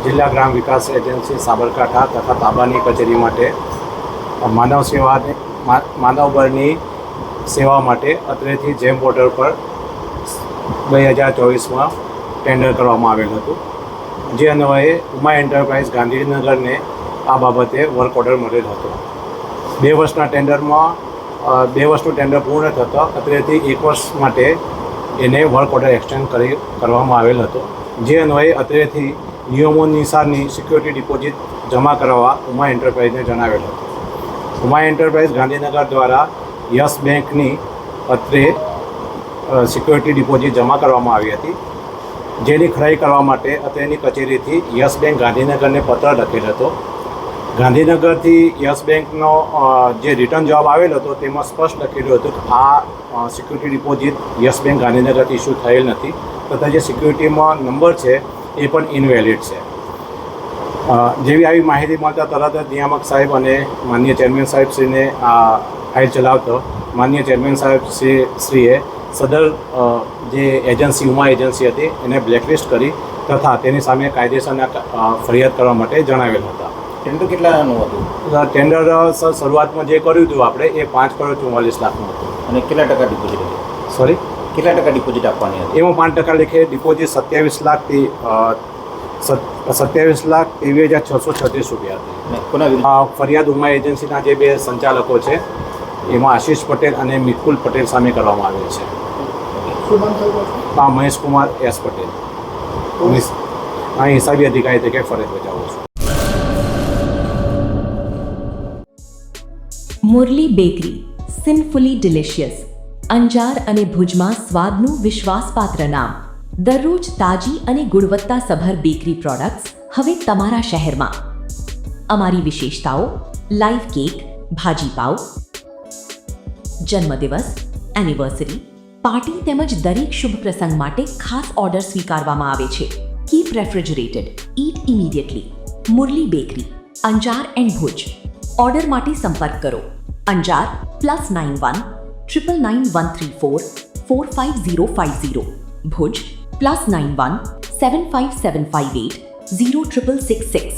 જિલ્લા ગ્રામ વિકાસ એજન્સી સાબરકાંઠા તથા તાબાની કચેરી માટે માનવ બળની સેવા માટે અત્રેથી જેમ પોર્ટલ પર 2024માં ટેન્ડર કરવામાં આવેલ હતું, જે અન્વયે ઉમા એન્ટરપ્રાઇઝ ગાંધીનગરને આ બાબતે વર્ક ઓર્ડર મળેલ હતો. 2 વર્ષના ટેન્ડરમાં 2 વર્ષનું ટેન્ડર પૂર્ણ થતાં અત્રેથી 1 વર્ષ માટે એને વર્ક ઓર્ડર એક્સટેન્ડ કરવામાં આવેલ હતો, જે અન્વયે અત્રેથી નિયમોનુસારની સિક્યોરિટી ડિપોઝિટ જમા કરાવવા ઉમા એન્ટરપ્રાઇઝને જણાવેલ હતું. ઉમા એન્ટરપ્રાઇઝ ગાંધીનગર દ્વારા યસ બેંકની અત્રે સિક્યોરિટી ડિપોઝિટ જમા કરવામાં આવી હતી, જેની ખરાઈ કરવા માટે અત્રેની કચેરીથી યસ બેંક ગાંધીનગરને પત્ર લખેલ હતો. ગાંધીનગરથી યસ બેંકનો જે રિટર્ન જવાબ આવેલ હતો તેમાં સ્પષ્ટ લખેલું હતું કે આ સિક્યુરિટી ડિપોઝિટ યસ બેંક ગાંધીનગરથી ઇસ્યુ થયેલ નથી તથા જે સિક્યુરિટીમાં નંબર છે એ પણ ઇનવેલિડ છે. જેવી આવી માહિતી મળતા તરત જ નિયામક સાહેબ અને માનનીય ચેરમેન સાહેબશ્રીને આ ફાઇલ ચલાવતો માનનીય ચેરમેન સાહેબશ્રીએ સદર જે એજન્સી ઉમા એજન્સી હતી એને બ્લેકલિસ્ટ કરી તથા તેની સામે કાયદેસરના ફરિયાદ કરવા માટે જણાવેલ હતા. ટેન્ડર કેટલાનું હતું? ટેન્ડર સર શરૂઆતમાં જે કર્યું હતું આપણે એ 5,44,00,000નું હતું. અને કેટલા ટકા ડિપોઝિટ હતી? સોરી, કેટલા ટકા ડિપોઝિટ આપવાની હતી? એમાં 5% લેખે ડિપોઝિટ 27,23,636 રૂપિયા હતી. અને કોના વિરુદ્ધ ફરિયાદ ઉમા એજન્સીના જે 2 સંચાલકો છે એમાં આશીષ પટેલ અને મિકુલ પટેલ સામે કરવામાં આવેલ છે. મહેશ કુમાર એસ પટેલ, અહીં હિસાબી અધિકારી તરીકે ફરજ બજાવું છું. મુરલી બેકરી, સિન્ફુલી ડિલિશિયસ, અંજાર અને ભુજમાં સ્વાદનું વિશ્વાસપાત્ર નામ. દરરોજ તાજી અને ગુણવત્તાસભર બેકરી પ્રોડક્ટ્સ હવે તમારા શહેરમાં. અમારી વિશેષતાઓ: લાઈવ કેક, ભાજી પાવ, જન્મદિવસ, એનિવર્સરી, પાર્ટી તેમજ દરેક શુભ પ્રસંગ માટે ખાસ ઓર્ડર સ્વીકારવામાં આવે છે. Keep refrigerated, eat immediately. Murli bakery, Anjar and Bhuj. Order માટે સંપર્ક કરો. અંજાર +91 999 134 45050. ભુજ +91 75758 06666.